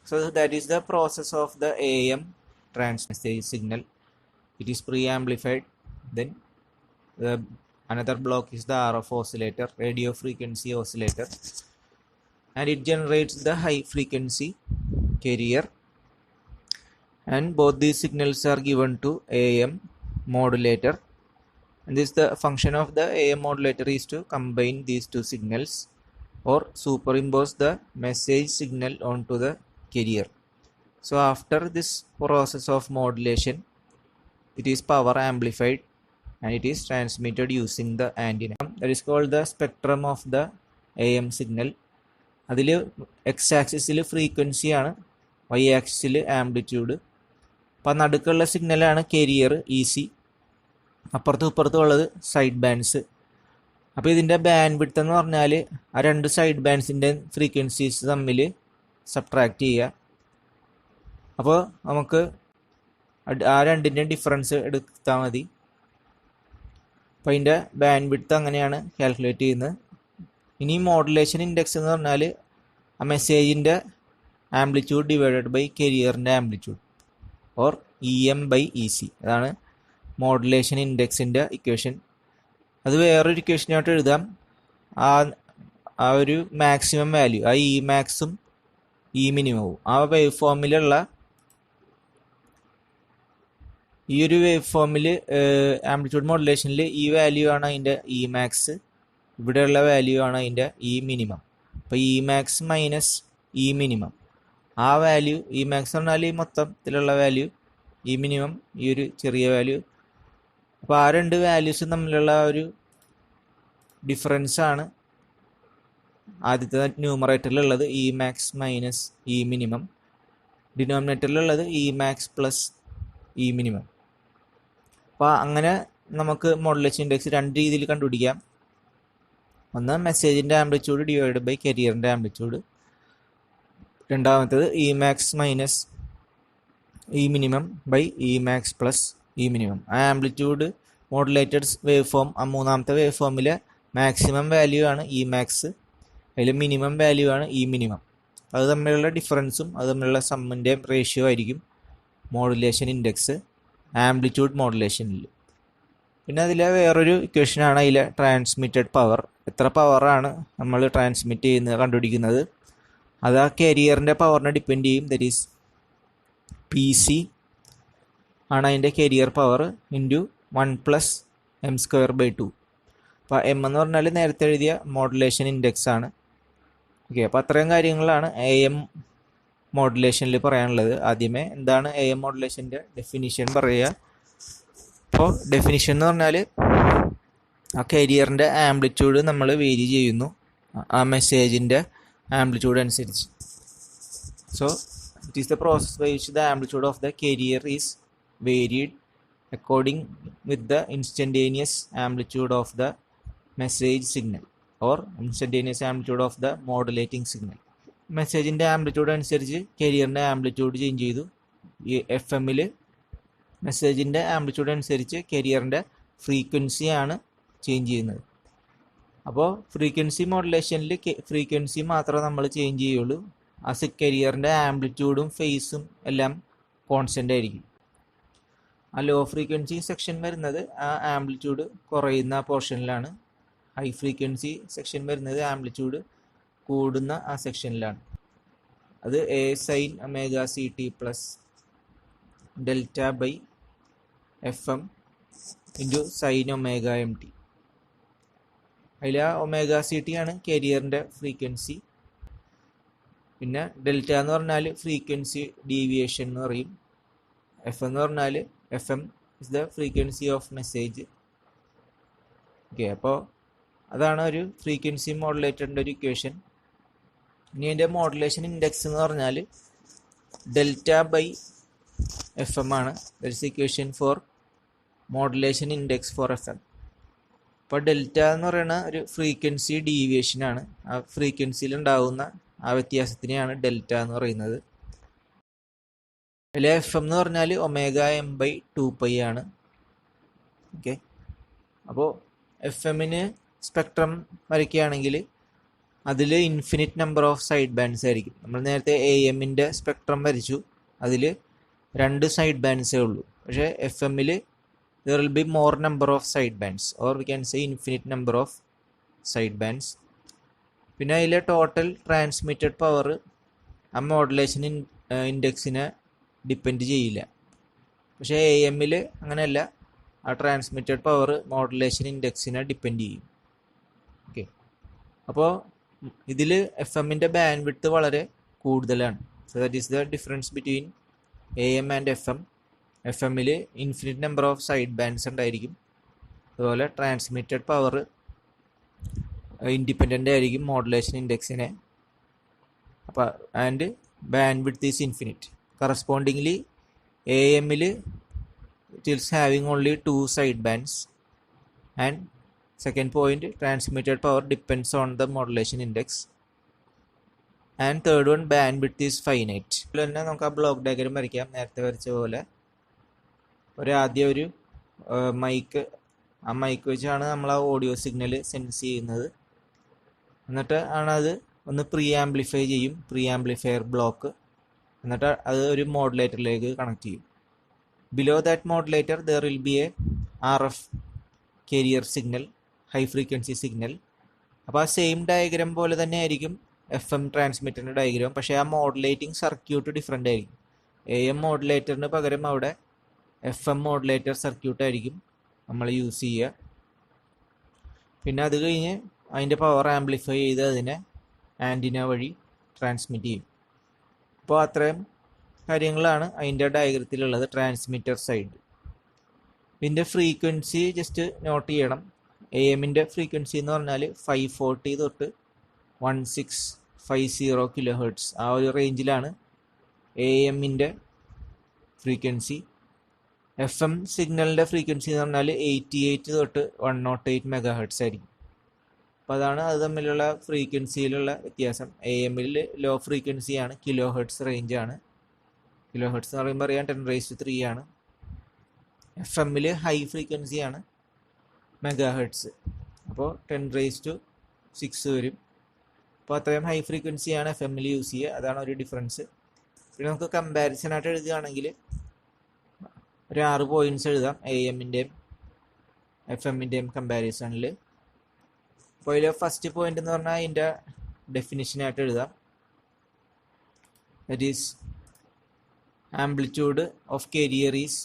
so that is the process of the AM transmit signal. It is pre-amplified. Then another block is the RF oscillator, radio frequency oscillator, and it generates the high frequency carrier, and both these signals are given to AM modulator. And this the function of the AM modulator is to combine these two signals or superimpose the message signal onto the carrier. So after this process of modulation, it is power amplified and it is transmitted using the antenna. That is called the spectrum of the AM signal. അതിൽ X ആക്സിസിൽ frequency ആണ്, Y ആക്സിസിൽ amplitude. അപ്പം നടുക്കുള്ള സിഗ്നലാണ് carrier EC, അപ്പുറത്തും ഇപ്പുറത്തും ഉള്ളത് സൈഡ് ബാൻഡ്സ്. അപ്പോൾ ഇതിൻ്റെ ബാൻഡ് വിഡ്ത്ത് എന്ന് പറഞ്ഞാൽ ആ രണ്ട് സൈഡ് ബാൻഡ്സിൻ്റെ ഫ്രീക്വൻസീസ് തമ്മിൽ സബ്ട്രാക്ട് ചെയ്യുക. അപ്പോൾ നമുക്ക് ആ രണ്ടിൻ്റെ ഡിഫറൻസ് എടുത്താൽ മതി. അപ്പോൾ അതിൻ്റെ ബാൻഡ് വിഡ്ത്ത് അങ്ങനെയാണ് കാൽക്കുലേറ്റ് ചെയ്യുന്നത്. ഇനി മോഡുലേഷൻ ഇൻഡെക്സ് എന്ന് പറഞ്ഞാൽ ആ മെസ്സേജിൻ്റെ ആംപ്ലിറ്റ്യൂഡ് ഡിവൈഡഡ് ബൈ കാരിയറിൻ്റെ ആംപ്ലിറ്റ്യൂഡ് ഓർ EM/EC. അതാണ് മോഡുലേഷൻ ഇൻഡെക്സിൻ്റെ ഇക്വേഷൻ. അത് വേറൊരു ഇക്വേഷനായിട്ട് എഴുതാം. ആ ഒരു മാക്സിമം വാല്യൂ, ആ ഇ മാക്സും ഇ മിനിമവും, ആ വേവ് ഫോമിലുള്ള ഈ ഒരു വേവ് ഫോമിൽ ആംപ്ലിറ്റ്യൂഡ് മോഡുലേഷനിൽ ഈ വാല്യൂ ആണ് അതിൻ്റെ ഇ മാക്സ്, ഇവിടെയുള്ള വാല്യൂ ആണ് അതിൻ്റെ ഇ മിനിമം. അപ്പോൾ E max minus E minimum, ആ വാല്യൂ ഇ മാക്സ് പറഞ്ഞാൽ ഈ മൊത്തത്തിലുള്ള വാല്യൂ, ഇ മിനിമം ഈ ഒരു ചെറിയ വാല്യൂ. അപ്പോൾ ആ രണ്ട് വാല്യൂസും തമ്മിലുള്ള ഒരു ഡിഫറൻസാണ് ആദ്യത്തെ ന്യൂമറേറ്ററിലുള്ളത് E max minus E minimum, ഡിനോമിനേറ്ററിലുള്ളത് E max plus E minimum. അപ്പോൾ അങ്ങനെ നമുക്ക് മോഡുലേഷൻ ഇൻഡെക്സ് രണ്ട് രീതിയിൽ കണ്ടുപിടിക്കാം. ഒന്ന് മെസ്സേജിൻ്റെ ആംപ്ലിറ്റ്യൂഡ് ഡിവൈഡ് ബൈ കാരിയറിൻ്റെ ആംപ്ലിറ്റ്യൂഡ്, രണ്ടാമത്തേത് E max minus E minimum by E max plus E minimum. ആ ആംപ്ലിറ്റ്യൂഡ് മോഡുലേറ്റഡ് വേവ് ഫോം, ആ മൂന്നാമത്തെ വേവ് ഫോമിലെ മാക്സിമം വാല്യൂ ആണ് ഇ മാക്സ്, അതിൽ മിനിമം വാല്യൂ ആണ് ഇ മിനിമം. അത് തമ്മിലുള്ള ഡിഫറൻസും അത് തമ്മിലുള്ള സമ്മിൻ്റെയും റേഷ്യോ ആയിരിക്കും മോഡുലേഷൻ ഇൻഡെക്സ് ആംപ്ലിറ്റ്യൂഡ് മോഡുലേഷനിൽ. പിന്നെ അതിലെ വേറൊരു ഇക്വേഷനാണ് അതിലെ ട്രാൻസ്മിറ്റഡ് പവർ. എത്ര പവറാണ് നമ്മൾ ട്രാൻസ്മിറ്റ് ചെയ്യുന്നത് കണ്ടുപിടിക്കുന്നത്, അത് ആ കാരിയറിൻ്റെ പവറിനെ ഡിപ്പെൻഡ് ചെയ്യും. ദറ്റ് ഈസ് PC ആണ് അതിൻ്റെ കാരിയർ പവർ ഇൻറ്റു 1+m²/2. അപ്പോൾ M എന്ന് പറഞ്ഞാൽ നേരത്തെ എഴുതിയ മോഡുലേഷൻ ഇൻഡെക്സ് ആണ്. ഓക്കെ, അപ്പോൾ അത്രയും കാര്യങ്ങളാണ് AM മോഡുലേഷനിൽ പറയാനുള്ളത്. ആദ്യമേ എന്താണ് AM മോഡുലേഷൻ്റെ ഡെഫിനിഷൻ പറയുക. അപ്പോൾ ഡെഫിനിഷൻ എന്ന് പറഞ്ഞാൽ ആ കാരിയറിൻ്റെ ആംപ്ലിറ്റ്യൂഡ് നമ്മൾ വേരി ചെയ്യുന്നു ആ മെസ്സേജിൻ്റെ ആംപ്ലിറ്റ്യൂഡ് അനുസരിച്ച്. So it is the process by which the amplitude of the carrier is varied according with the instantaneous amplitude of the message signal or instantaneous amplitude of the modulating signal. മെസ്സേജിൻ്റെ amplitude അനുസരിച്ച് കരിയറിൻ്റെ amplitude change ചെയ്തു. ഈ F എമ്മിൽ മെസ്സേജിൻ്റെ amplitude അനുസരിച്ച് കരിയറിൻ്റെ ഫ്രീക്വൻസിയാണ് change ചെയ്യുന്നത്. അപ്പോൾ frequency മോഡുലേഷനിൽ frequency മാത്രമേ നമ്മൾ ചേഞ്ച് ചെയ്യുള്ളൂ. ആ കരിയറിൻ്റെ ആംപ്ലിറ്റ്യൂഡും ഫേസും എല്ലാം കോൺസ്റ്റൻ്റ് ആയിരിക്കും. ആ ലോ ഫ്രീക്വൻസി സെക്ഷൻ വരുന്നത് ആ ആംപ്ലിറ്റ്യൂഡ് കുറയുന്ന പോർഷനിലാണ്. ഹൈ ഫ്രീക്വൻസി സെക്ഷൻ വരുന്നത് ആംപ്ലിറ്റ്യൂഡ് കൂടുന്ന ആ സെക്ഷനിലാണ്. അത് A sine omega C T plus delta by F M into sine omega M T. അതിൽ ആ ഒമേഗ സി ടി ആണ് കരിയറിൻ്റെ ഫ്രീക്വൻസി. പിന്നെ ഡെൽറ്റ എന്ന് പറഞ്ഞാൽ ഫ്രീക്വൻസി ഡീവിയേഷൻ എന്ന് പറയും. എഫ് എന്ന് പറഞ്ഞാൽ F M is the frequency of message. Okay, അപ്പോൾ അതാണ് ഒരു ഫ്രീക്വൻസി മോഡുലേറ്ററിൻ്റെ ഒരു ഇക്വേഷൻ. ഇനി അതിൻ്റെ മോഡുലേഷൻ ഇൻഡെക്സ് എന്ന് പറഞ്ഞാൽ ഡെൽറ്റ ബൈ എഫ് എം ആണ്. That is equation for modulation index for F M. അപ്പോൾ ഡെൽറ്റ എന്ന് പറയുന്ന ഒരു ഫ്രീക്വൻസി ഡീവിയേഷനാണ്. ആ ഫ്രീക്വൻസിയിൽ ഉണ്ടാകുന്ന ആ വ്യത്യാസത്തിനെയാണ് ഡെൽറ്റ എന്ന് പറയുന്നത്. അതിൽ എഫ് എം എന്ന് പറഞ്ഞാൽ ഒമേഗ എം ബൈ 2π ആണ്. ഓക്കെ, അപ്പോൾ എഫ് എമ്മിന് സ്പെക്ട്രം വരയ്ക്കുകയാണെങ്കിൽ അതിൽ infinite number of side bands ആയിരിക്കും. നമ്മൾ നേരത്തെ എ എമ്മിൻ്റെ സ്പെക്ട്രം വരച്ചു, അതിൽ 2 സൈഡ് ബാൻഡ്സേ ഉള്ളൂ. പക്ഷേ എഫ് എമ്മിൽ there will be more number of side bands, or we can say infinite number of side bands. പിന്നെ അതിലെ ടോട്ടൽ ട്രാൻസ്മിറ്റഡ് പവർ ആ മോഡുലേഷൻ ഇൻഡെക്സിനെ ഡിപ്പെൻഡ് ചെയ്യില്ല. പക്ഷേ എ എമ്മിൽ അങ്ങനെയല്ല, ആ ട്രാൻസ്മിറ്റഡ് പവർ മോഡുലേഷൻ ഇൻഡെക്സിനെ ഡിപ്പെൻഡ് ചെയ്യും. ഓക്കെ, അപ്പോൾ ഇതിൽ എഫ് എമ്മിൻ്റെ ബാൻഡ് വിഡ്ത്ത് വളരെ കൂടുതലാണ്. So that is the difference between A M and F M. F എമ്മിൽ infinite number of side bands ഉണ്ടായിരിക്കും. അതുപോലെ ട്രാൻസ്മിറ്റഡ് പവർ ഇൻഡിപെൻഡൻ്റ് ആയിരിക്കും മോഡുലേഷൻ ഇൻഡെക്സിനെ. അപ്പോൾ and bandwidth is infinite. Correspondingly A എമ്മിൽ it is having only 2 side bands. And second point, transmitted power depends on the modulation index. And third one, band width is finite. അതുപോലെ തന്നെ നമുക്ക് ആ block diagram വരയ്ക്കാം നേരത്തെ വരച്ച പോലെ. ആദ്യം ഒരു മൈക്ക്, ആ മൈക്ക് വെച്ചാണ് നമ്മൾ ആ ഓഡിയോ സിഗ്നൽ സെൻസ് ചെയ്യുന്നത്. എന്നിട്ട് ആണത് ഒന്ന് പ്രീ ആംപ്ലിഫൈ ചെയ്യും, പ്രീ ആംപ്ലിഫയർ ബ്ലോക്ക്. എന്നിട്ട് അത് ഒരു മോഡുലേറ്ററിലേക്ക് കണക്ട് ചെയ്യും. Below that modulator there will be A RF carrier signal, high frequency signal. അപ്പോൾ ആ സെയിം ഡയഗ്രാം പോലെ തന്നെ ആയിരിക്കും എഫ് എം ട്രാൻസ്മിറ്ററിൻ്റെ ഡയഗ്രാം. പക്ഷേ ആ മോഡുലേറ്റിംഗ് സർക്യൂട്ട് ഡിഫറെൻ്റ് ആയിരിക്കും. എ എം മോഡുലേറ്ററിന് പകരം അവിടെ എഫ് എം മോഡുലേറ്റർ സർക്യൂട്ടായിരിക്കും നമ്മൾ യൂസ് ചെയ്യുക. പിന്നെ അത് കഴിഞ്ഞ് അതിൻ്റെ പവർ ആംപ്ലിഫൈ ചെയ്ത് അതിനെ ആൻറ്റിന വഴി ട്രാൻസ്മിറ്റ് ചെയ്യും. അപ്പോൾ അത്രയും കാര്യങ്ങളാണ് അതിൻ്റെ ഡയഗ്രത്തിലുള്ളത് ട്രാൻസ്മിറ്റർ സൈഡ്. ഇതിൻ്റെ ഫ്രീക്വൻസി ജസ്റ്റ് നോട്ട് ചെയ്യണം. എ എമ്മിൻ്റെ ഫ്രീക്വൻസി എന്ന് പറഞ്ഞാൽ 540 തൊട്ട് 1650 കിലോ ഹെർട്സ്, ആ ഒരു റേഞ്ചിലാണ് എ എമ്മിൻ്റെ ഫ്രീക്വൻസി. എഫ് എം സിഗ്നലിൻ്റെ ഫ്രീക്വൻസി എന്ന് പറഞ്ഞാൽ 88 തൊട്ട് 108 മെഗാ ഹെർട്സ് ആയിരിക്കും. അപ്പോൾ അതാണ് അത് തമ്മിലുള്ള ഫ്രീക്വൻസിയിലുള്ള വ്യത്യാസം. എ എമ്മിൽ ലോ ഫ്രീക്വൻസിയാണ്, കിലോ ഹെർട്സ് റേഞ്ചാണ്. കിലോ ഹെർട്സ് എന്ന് പറയുമ്പോൾ അറിയാം 10⁻³ ആണ്. എഫ് എമ്മിൽ ഹൈ ഫ്രീക്വൻസിയാണ്, മെഗാ ഹെർട്സ്. അപ്പോൾ 10⁻6 വരും. അപ്പോൾ അത്രയും ഹൈ ഫ്രീക്വൻസിയാണ് എഫ് എമ്മിൽ യൂസ് ചെയ്യുക. അതാണ് ഒരു ഡിഫറൻസ്. പിന്നെ നമുക്ക് കമ്പാരിസനായിട്ട് എഴുതുകയാണെങ്കിൽ ഒരു 6 പോയിന്റ്സ് എഴുതാം എ എമ്മിൻ്റെയും എഫ് എമ്മിൻ്റെയും കമ്പാരിസണിൽ. അപ്പോൾ അതിൽ ഫസ്റ്റ് പോയിന്റ് എന്ന് പറഞ്ഞാൽ അതിൻ്റെ ഡെഫിനിഷനായിട്ട് എഴുതാം. That is amplitude of carrier is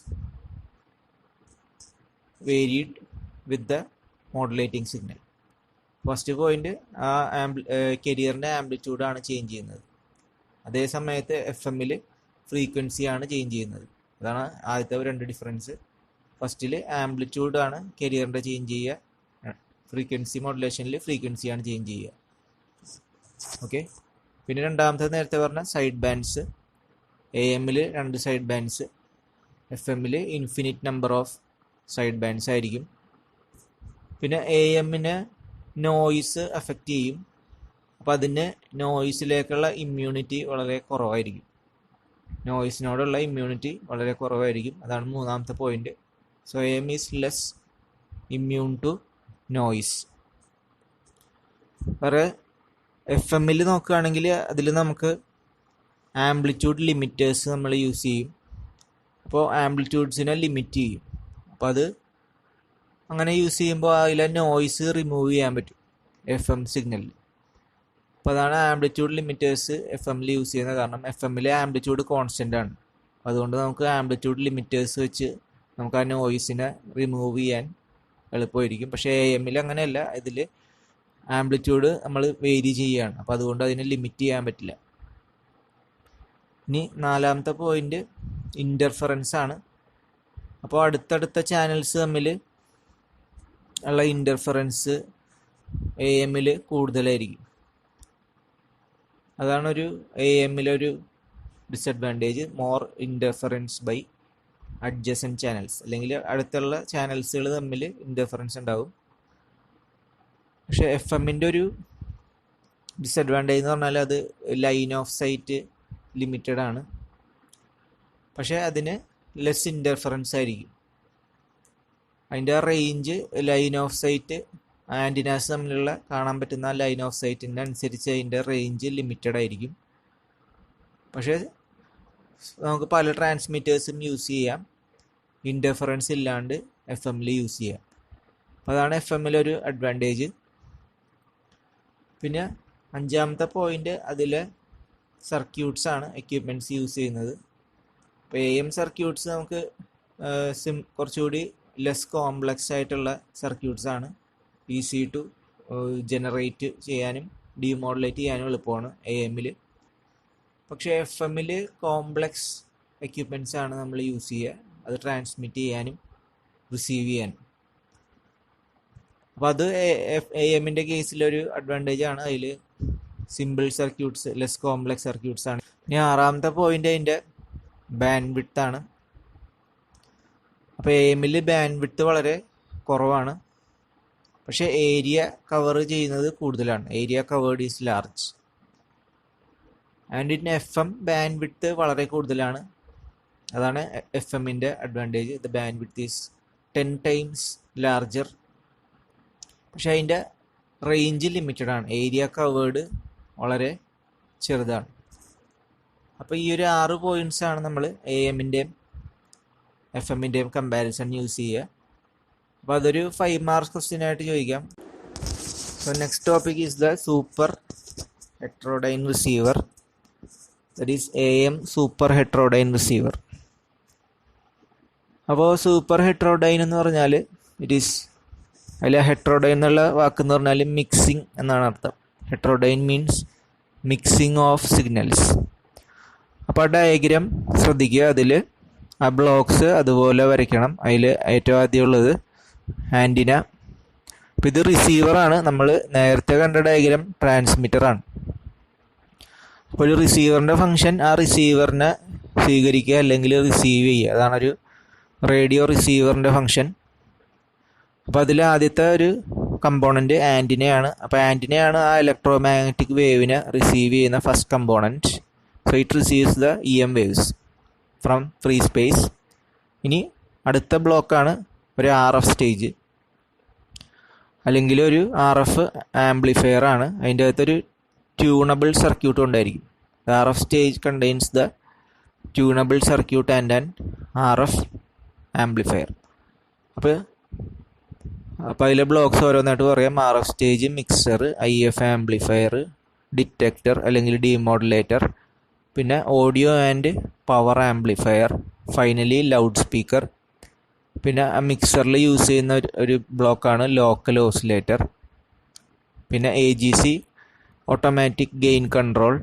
varied with the modulating signal. First point, ആ carrierൻ്റെ ആംപ്ലിറ്റ്യൂഡാണ് ചേഞ്ച് ചെയ്യുന്നത്. അതേ സമയത്ത് എഫ് എമ്മിൽ ഫ്രീക്വൻസിയാണ് ചേഞ്ച് ചെയ്യുന്നത്. അതാണ് ആദ്യത്തെ 2 ഡിഫറൻസ്. ഫസ്റ്റിൽ ആംപ്ലിറ്റ്യൂഡാണ് carrierൻ്റെ ചേഞ്ച് ചെയ്യുക, ഫ്രീക്വൻസി മോഡുലേഷനിൽ ഫ്രീക്വൻസിയാണ് ചേഞ്ച് ചെയ്യുക. ഓക്കെ, പിന്നെ രണ്ടാമത്തെ നേരത്തെ പറഞ്ഞ സൈഡ് ബാൻഡ്സ്. എ എമ്മിൽ 2 side bands, FM infinite number of side bands ആയിരിക്കും. പിന്നെ AM നോയിസ് അഫക്റ്റ് ചെയ്യും. അപ്പോൾ അതിന് നോയിസിലേക്കുള്ള ഇമ്മ്യൂണിറ്റി വളരെ കുറവായിരിക്കും. നോയിസിനോടുള്ള ഇമ്മ്യൂണിറ്റി വളരെ കുറവായിരിക്കും. അതാണ് മൂന്നാമത്തെ point. So AM is less immune to noise. വേറെ FM നോക്കുകയാണെങ്കിൽ അതിൽ നമുക്ക് ആംപ്ലിറ്റ്യൂഡ് ലിമിറ്റേഴ്സ് നമ്മൾ യൂസ് ചെയ്യും. അപ്പോൾ ആംപ്ലിറ്റ്യൂഡ്സിനെ ലിമിറ്റ് ചെയ്യും. അപ്പോൾ അത് അങ്ങനെ യൂസ് ചെയ്യുമ്പോൾ അതിലെ നോയിസ് റിമൂവ് ചെയ്യാൻ പറ്റും FM സിഗ്നലിൽ. അപ്പോൾ അതാണ് ആംപ്ലിറ്റ്യൂഡ് ലിമിറ്റേഴ്സ് FM യൂസ് ചെയ്യുന്നത്. കാരണം FM ആംപ്ലിറ്റ്യൂഡ് കോൺസ്റ്റൻ്റ് ആണ്. അതുകൊണ്ട് നമുക്ക് ആംപ്ലിറ്റ്യൂഡ് ലിമിറ്റേഴ്സ് വെച്ച് നമുക്ക് ആ നോയിസിനെ റിമൂവ് ചെയ്യാൻ എളുപ്പമായിരിക്കും. പക്ഷേ AM അങ്ങനെയല്ല. ഇതിൽ ആംപ്ലിറ്റ്യൂഡ് നമ്മൾ വേരി ചെയ്യുകയാണ്. അപ്പോൾ അതുകൊണ്ട് അതിനെ ലിമിറ്റ് ചെയ്യാൻ പറ്റില്ല. ഇനി നാലാമത്തെ പോയിന്റ് ഇൻ്റർഫറൻസ് ആണ്. അപ്പോൾ അടുത്തടുത്ത ചാനൽസ് തമ്മിൽ ഉള്ള ഇൻ്റർഫറൻസ് AM കൂടുതലായിരിക്കും. അതാണൊരു AM ഒരു disadvantage. More interference by adjacent channels, അല്ലെങ്കിൽ അടുത്തുള്ള ചാനൽസുകൾ തമ്മിൽ ഇൻ്റർഫറൻസ് ഉണ്ടാവും. പക്ഷേ FM ഒരു ഡിസഡ്വാൻറ്റേജ് എന്ന് പറഞ്ഞാൽ അത് ലൈൻ ഓഫ് സൈറ്റ് ലിമിറ്റഡ് ആണ്. പക്ഷേ അതിന് ലെസ് ഇൻ്റർഫറൻസ് ആയിരിക്കും. അതിൻ്റെ range line of sight antennas തമ്മിലുള്ള കാണാൻ പറ്റുന്ന ലൈൻ ഓഫ് സൈറ്റിൻ്റെ അനുസരിച്ച് അതിൻ്റെ റേഞ്ച് ലിമിറ്റഡ് ആയിരിക്കും. പക്ഷേ നമുക്ക് പല ട്രാൻസ്മിറ്റേഴ്സും യൂസ് ചെയ്യാം, ഇൻ്റർഫറൻസ് ഇല്ലാണ്ട് FM യൂസ് ചെയ്യാം. അപ്പോൾ അതാണ് FM ഒരു അഡ്വാൻറ്റേജ്. പിന്നെ അഞ്ചാമത്തെ പോയിന്റ് അതിലെ സർക്യൂട്ട്സ് ആണ്, എക്യുപ്മെൻറ്റ്സ് യൂസ് ചെയ്യുന്നത്. അപ്പോൾ AM സർക്യൂട്ട്സ് നമുക്ക് കുറച്ചുകൂടി ലെസ് കോംപ്ലക്സ് ആയിട്ടുള്ള സർക്യൂട്ട്സ് ആണ്. ഈസി ടു ജനറേറ്റ് ചെയ്യാനും ഡീമോഡുലേറ്റ് ചെയ്യാനും എളുപ്പമാണ് AM. പക്ഷേ FM കോംപ്ലക്സ് എക്യുപ്മെൻറ്റ്സ് ആണ് നമ്മൾ യൂസ് ചെയ്യുക, അത് ട്രാൻസ്മിറ്റ് ചെയ്യാനും റിസീവ് ചെയ്യാനും. അപ്പോൾ അത് AM കേസിലൊരു അഡ്വാൻറ്റേജ് ആണ്. അതിൽ simple circuits, less complex circuits ആണ്. ഇനി ആറാമത്തെ പോയിന്റ് അതിൻ്റെ ബാൻഡ് വിഡ്ത്ത് ആണ്. അപ്പോൾ AM ബാൻഡ് വിഡ്ത്ത് വളരെ കുറവാണ്, പക്ഷേ ഏരിയ കവർ ചെയ്യുന്നത് കൂടുതലാണ്. Area covered is large. And in FM band width വളരെ കൂടുതലാണ്. അതാണ് FM advantage. The band width is 10 times larger. പക്ഷേ അതിൻ്റെ റേഞ്ച് ലിമിറ്റഡ് ആണ്. ഏരിയ കവേർഡ് വളരെ ചെറുതാണ്. അപ്പോൾ ഈ ഒരു 6 പോയിന്റ്സ് ആണ് നമ്മൾ AM FM കമ്പാരിസൺ യൂസ് ചെയ്യുക. അപ്പോൾ അതൊരു 5 marks ക്വസ്റ്റ്യൻ ആയിട്ട് ചോദിക്കാം. So next topic is the super heterodyne receiver. That is AM super heterodyne receiver. അപ്പോൾ സൂപ്പർ ഹെട്രോഡൈൻ എന്ന് പറഞ്ഞാൽ ഇറ്റ് ഈസ്, അതിൽ ഹെട്രോഡൈൻ എന്നുള്ള വാക്കെന്ന് പറഞ്ഞാൽ മിക്സിങ് എന്നാണ് അർത്ഥം. Heterodyne means mixing of signals. അപ്പോൾ ആ ഡയഗ്രാം ശ്രദ്ധിക്കുക. അതിൽ ആ ബ്ലോക്സ് അതുപോലെ വരയ്ക്കണം. അതിൽ ഏറ്റവും ആദ്യം ഉള്ളത് ആൻറ്റിന. അപ്പോൾ ഇത് റിസീവറാണ്. നമ്മൾ നേരത്തെ കണ്ട ഡയഗ്രാം ട്രാൻസ്മിറ്ററാണ്. അപ്പോൾ ഒരു റിസീവറിൻ്റെ ഫങ്ഷൻ ആ റിസീവറിനെ സ്വീകരിക്കുക അല്ലെങ്കിൽ റിസീവ് ചെയ്യുക. അതാണൊരു റേഡിയോ റിസീവറിൻ്റെ ഫങ്ഷൻ. അപ്പോൾ അതിൽ ആദ്യത്തെ ഒരു കമ്പോണൻറ്റ് ആൻറ്റിനയാണ്. അപ്പോൾ ആൻറ്റിനയാണ് ആ ഇലക്ട്രോ മാഗ്നറ്റിക് വേവിനെ റിസീവ് ചെയ്യുന്ന first component. So it receives the EM waves from free space. ഇനി അടുത്ത ബ്ലോക്കാണ് ഒരു RF സ്റ്റേജ്, അല്ലെങ്കിൽ ഒരു RF ആംപ്ലിഫയർ ആണ്. അതിൻ്റെ അകത്തൊരു ട്യൂണബിൾ സർക്യൂട്ട് ഉണ്ടായിരിക്കും. The RF stage contains the tunable circuit and an RF amplifier. അപ്പോൾ അതിലെ ബ്ലോക്സ് ഓരോന്നായിട്ട് പറയാം. RF stage, mixer, IF amplifier, detector അല്ലെങ്കിൽ ഡീമോഡുലേറ്റർ, പിന്നെ audio and power amplifier, finally loud speaker. പിന്നെ ആ മിക്സറിൽ യൂസ് ചെയ്യുന്ന ഒരു ബ്ലോക്കാണ് ലോക്കൽ ഓസിലേറ്റർ. പിന്നെ AGC automatic gain control.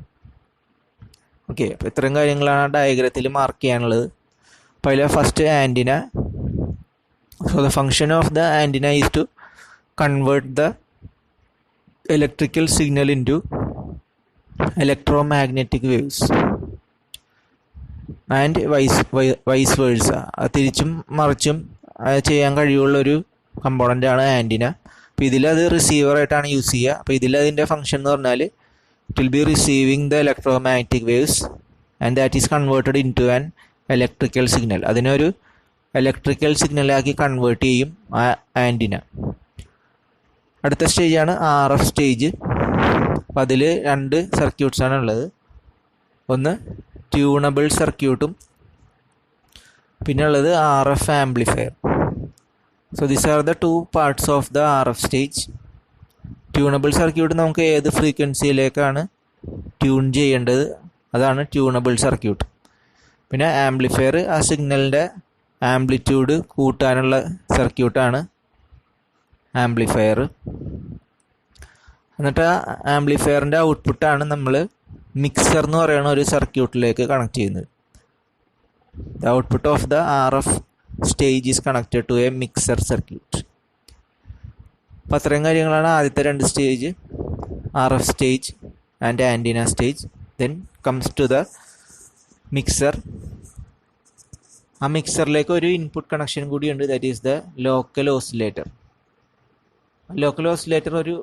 Okay, അപ്പോൾ ഇത്രയും കാര്യങ്ങളാണ് ആ ഡയഗ്രത്തിൽ മാർക്ക് ചെയ്യാനുള്ളത്. അപ്പോൾ അതിലെ first antenna. So the function of the antenna is to convert the electrical signal into electromagnetic waves. And vice versa, തിരിച്ചും മറിച്ചും ചെയ്യാൻ കഴിവുള്ളൊരു കമ്പോണൻ്റാണ് ആൻറ്റിന. അപ്പോൾ ഇതിലത് റിസീവറായിട്ടാണ് യൂസ് ചെയ്യുക. അപ്പോൾ ഇതിലതിൻ്റെ ഫംഗ്ഷൻ എന്ന് പറഞ്ഞാൽ it will be receiving the electromagnetic waves and that is converted into an electrical signal. അതിനൊരു electrical സിഗ്നലാക്കി കൺവേർട്ട് ചെയ്യും ആ ആൻറ്റിന. അടുത്ത സ്റ്റേജാണ് RF സ്റ്റേജ്. അപ്പോൾ അതിൽ 2 സർക്യൂട്ട്സാണ് ഉള്ളത്. ഒന്ന് ട്യൂണബിൾ സർക്യൂട്ടും പിന്നെ ഉള്ളത് RF amplifier. So these are the 2 parts of the RF stage. Tunable circuit നമുക്ക് ഏത് ഫ്രീക്വൻസിയിലേക്കാണ് ട്യൂൺ ചെയ്യേണ്ടത്, അതാണ് ട്യൂണബിൾ സർക്യൂട്ട്. പിന്നെ ആംപ്ലിഫയർ ആ സിഗ്നലിൻ്റെ ആംപ്ലിറ്റ്യൂഡ് കൂട്ടാനുള്ള സർക്യൂട്ടാണ് ആംപ്ലിഫയർ. എന്നിട്ട് ആ ആംപ്ലിഫയറിൻ്റെ ഔട്ട്പുട്ടാണ് നമ്മൾ മിക്സർ എന്ന് പറയുന്ന ഒരു സർക്യൂട്ടിലേക്ക് കണക്ട് ചെയ്യുന്നത്. The output of the RF stage is connected to a mixer circuit. അപ്പം അത്രയും കാര്യങ്ങളാണ് ആദ്യത്തെ 2 stage, RF stage and antenna stage. Then comes to the mixer. ആ മിക്സറിലേക്ക് ഒരു ഇൻപുട്ട് കണക്ഷൻ കൂടിയുണ്ട്, that is the local oscillator. Local oscillator ഒരു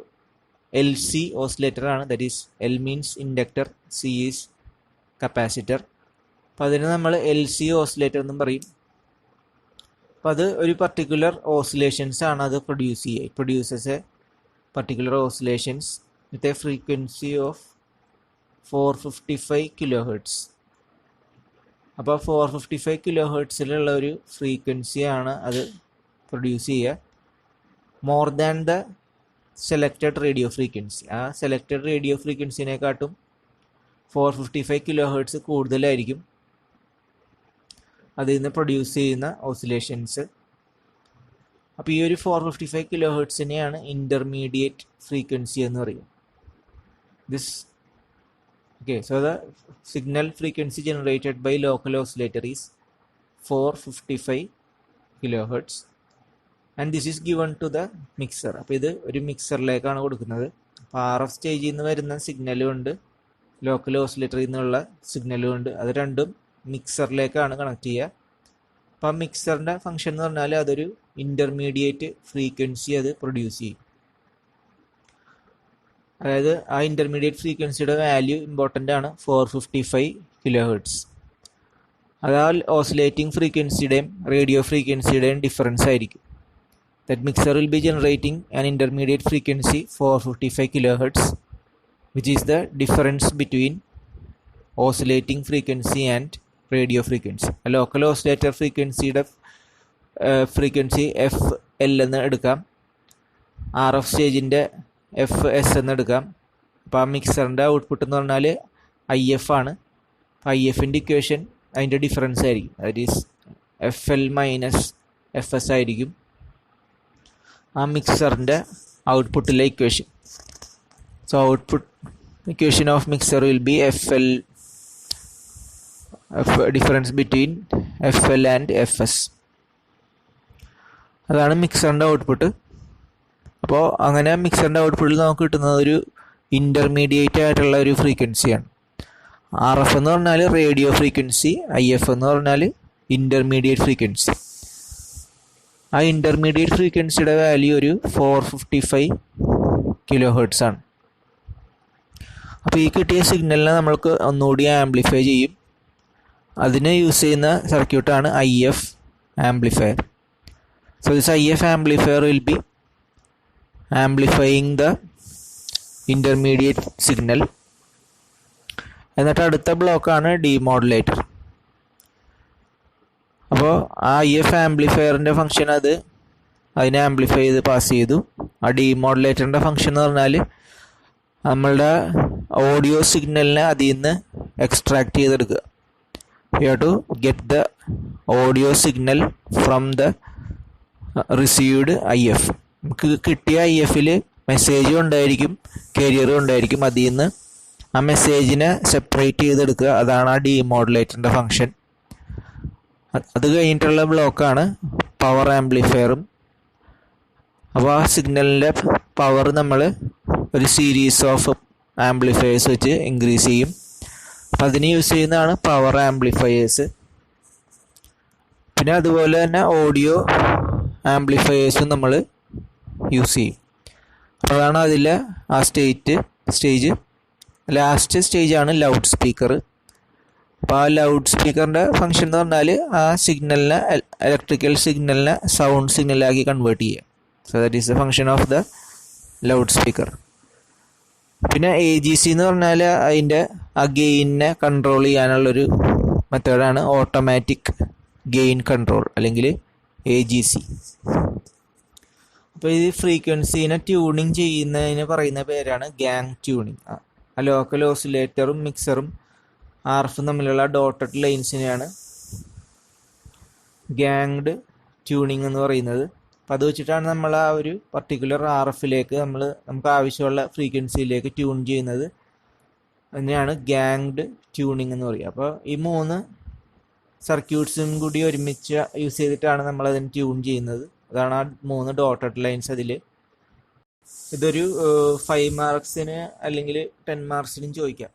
LC oscillator ആണ്. That is L means inductor, C is capacitor. അപ്പോൾ അതിന് നമ്മൾ LC ഓസിലേറ്റർ എന്നും പറയും. അപ്പോൾ അത് ഒരു പർട്ടിക്കുലർ ഓസിലേഷൻസ് ആണ് അത് പ്രൊഡ്യൂസ് ചെയ്യുക. It produces A particular oscillations with a frequency of 455 kHz. അപ്പോൾ 455 kHzയിലുള്ള ഒരു ഫ്രീക്വൻസിയാണ് അത് പ്രൊഡ്യൂസ് ചെയ്യുക. More than the selected radio frequency. ആ സെലക്റ്റഡ് റേഡിയോ ഫ്രീക്വൻസിനെക്കാട്ടും 455 kHz കൂടുതലായിരിക്കും അതിൽ നിന്ന് പ്രൊഡ്യൂസ് ചെയ്യുന്ന ഓസിലേഷൻസ്. അപ്പോൾ ഈ ഒരു 455 kHzനെയാണ് ഇൻ്റർമീഡിയറ്റ് ഫ്രീക്വൻസി എന്ന് പറയും. So the signal frequency generated by local oscillator is 455 kHz and this is given to the mixer. അപ്പോൾ ഇത് ഒരു മിക്സറിലേക്കാണ് കൊടുക്കുന്നത്. അപ്പോൾ RF സ്റ്റേജിൽ നിന്ന് വരുന്ന സിഗ്നലും ഉണ്ട്, ലോക്കൽ ഓസിലേറ്ററിൽ നിന്നുള്ള സിഗ്നലും ഉണ്ട്. അത് രണ്ടും മിക്സറിലേക്കാണ് കണക്ട് ചെയ്യുക. അപ്പോൾ ആ മിക്സറിൻ്റെ ഫംഗ്ഷൻ എന്ന് പറഞ്ഞാൽ അതൊരു ഇൻ്റർമീഡിയറ്റ് ഫ്രീക്വൻസി അത് പ്രൊഡ്യൂസ് ചെയ്യും. അതായത് ആ ഇൻ്റർമീഡിയറ്റ് ഫ്രീക്വൻസിയുടെ വാല്യൂ ഇമ്പോർട്ടൻ്റ് ആണ്, 455 kHz. അത് ആ ഓസിലേറ്റിംഗ് ഫ്രീക്വൻസിയുടെയും റേഡിയോ ഫ്രീക്വൻസിയുടെയും ഡിഫറൻസ് ആയിരിക്കും. That mixer will be generating an intermediate frequency 455 kHz which is the difference between oscillating frequency and radio frequency. A local oscillator frequencyയുടെ ഫ്രീക്വൻസി FL എന്ന് എടുക്കാം, RF സ്റ്റേജിൻ്റെ FS എന്ന് എടുക്കാം. അപ്പോൾ ആ മിക്സറിൻ്റെ ഔട്ട്പുട്ട് എന്ന് പറഞ്ഞാൽ IF ആണ്. IFൻ്റെ ഇക്വേഷൻ അതിൻ്റെ ഡിഫറൻസ് ആയിരിക്കും, that is FL minus FS ആയിരിക്കും ആ മിക്സറിൻ്റെ ഔട്ട്പുട്ടിലെ equation. So output equation of mixer will be FL, difference between FL and FS. അതാണ് മിക്സറിൻ്റെ ഔട്ട്പുട്ട്. അപ്പോൾ അങ്ങനെ മിക്സറിൻ്റെ ഔട്ട്പുട്ടിൽ നമുക്ക് കിട്ടുന്നത് ഒരു ഇൻ്റർമീഡിയറ്റ് ആയിട്ടുള്ള ഒരു ഫ്രീക്വൻസിയാണ്. RF എന്ന് പറഞ്ഞാൽ റേഡിയോ ഫ്രീക്വൻസി, IF എന്ന് പറഞ്ഞാൽ ഇൻ്റർമീഡിയറ്റ് ഫ്രീക്വൻസി. ആ ഇൻ്റർമീഡിയറ്റ് ഫ്രീക്വൻസിയുടെ വാല്യൂ ഒരു 455 kHz ആണ്. അപ്പോൾ ഈ കിട്ടിയ സിഗ്നലിനെ നമ്മൾക്ക് ഒന്നുകൂടി ആംപ്ലിഫൈ ചെയ്യും. അതിന് യൂസ് ചെയ്യുന്ന സർക്യൂട്ടാണ് IF amplifier. So this IF amplifier will be amplifying the intermediate signal. എന്നിട്ട് അടുത്ത ബ്ലോക്കാണ് ഡീമോഡുലേറ്റർ. അപ്പോൾ ആ IF ആംപ്ലിഫയറിൻ്റെ ഫംഗ്ഷൻ അതിനെ ആംപ്ലിഫൈ ചെയ്ത് പാസ് ചെയ്തു. ആ ഡീമോഡുലേറ്ററിൻ്റെ ഫംഗ്ഷൻ എന്ന് പറഞ്ഞാൽ നമ്മളുടെ ഓഡിയോ സിഗ്നലിനെ അതിൽ നിന്ന് എക്സ്ട്രാക്ട് ചെയ്തെടുക്കുക. You have to get the audio signal from the received IF. നമുക്ക് കിട്ടിയ IFൽ മെസ്സേജും ഉണ്ടായിരിക്കും, കാരിയറും ഉണ്ടായിരിക്കും. അതിൽ നിന്ന് ആ മെസ്സേജിനെ സെപ്പറേറ്റ് ചെയ്തെടുക്കുക, അതാണ് ആ ഡീമോഡുലേറ്ററിൻ്റെ ഫംഗ്ഷൻ. അത് കഴിഞ്ഞിട്ടുള്ള ബ്ലോക്കാണ് പവർ ആംപ്ലിഫയറും. അപ്പോൾ ആ സിഗ്നലിൻ്റെ പവർ നമ്മൾ ഒരു സീരീസ് ഓഫ് ആംപ്ലിഫയേഴ്സ് വെച്ച് ഇൻക്രീസ് ചെയ്യും. അപ്പം അതിന് യൂസ് ചെയ്യുന്നതാണ് പവർ ആംപ്ലിഫയേഴ്സ്. പിന്നെ അതുപോലെ തന്നെ ഓഡിയോ ആംപ്ലിഫയേഴ്സും നമ്മൾ യൂസ് ചെയ്യും. അപ്പോൾ അതാണ് അതിലെ ആ സ്റ്റേജ്. ലാസ്റ്റ് സ്റ്റേജാണ് ലൗഡ് സ്പീക്കർ. അപ്പോൾ ആ ലൗഡ് സ്പീക്കറിൻ്റെ ഫങ്ഷൻ എന്ന് പറഞ്ഞാൽ ആ സിഗ്നലിനെ, ഇലക്ട്രിക്കൽ സിഗ്നലിനെ സൗണ്ട് സിഗ്നലാക്കി കൺവേർട്ട് ചെയ്യുക. So that is the function of the loud speaker. പിന്നെ AGC എന്ന് പറഞ്ഞാൽ അതിൻ്റെ ആ ഗെയിനിനെ കൺട്രോൾ ചെയ്യാനുള്ളൊരു മെത്തേഡാണ് ഓട്ടോമാറ്റിക് ഗെയിൻ കൺട്രോൾ, അല്ലെങ്കിൽ AGC. അപ്പോൾ ഈ ഫ്രീക്വൻസീനെ ട്യൂണിങ് ചെയ്യുന്നതിന് പറയുന്ന പേരാണ് ഗാങ് ട്യൂണിങ്. ആ ലോക്കൽ ഓസിലേറ്ററും മിക്സറും RF തമ്മിലുള്ള ഡോട്ടഡ് ലൈൻസിനെയാണ് ഗാങ്ഡ് ട്യൂണിങ് എന്ന് പറയുന്നത്. അപ്പം അത് വെച്ചിട്ടാണ് നമ്മൾ ആ ഒരു പർട്ടിക്കുലർ RFലേക്ക് നമുക്ക് ആവശ്യമുള്ള ഫ്രീക്വൻസിയിലേക്ക് ട്യൂൺ ചെയ്യുന്നത്. അതിനെയാണ് ഗാങ്ഡ് ട്യൂണിങ് എന്ന് പറയുക. അപ്പോൾ ഈ 3 സർക്യൂട്ട്സും കൂടി ഒരുമിച്ച് യൂസ് ചെയ്തിട്ടാണ് നമ്മൾ അതിന് ട്യൂൺ ചെയ്യുന്നത്. അതാണ് ആ 3 ഡോട്ടഡ് ലൈൻസ്. അതിൽ ഇതൊരു 5 മാർക്സിന് അല്ലെങ്കിൽ 10 മാർക്സിനും ചോദിക്കാം.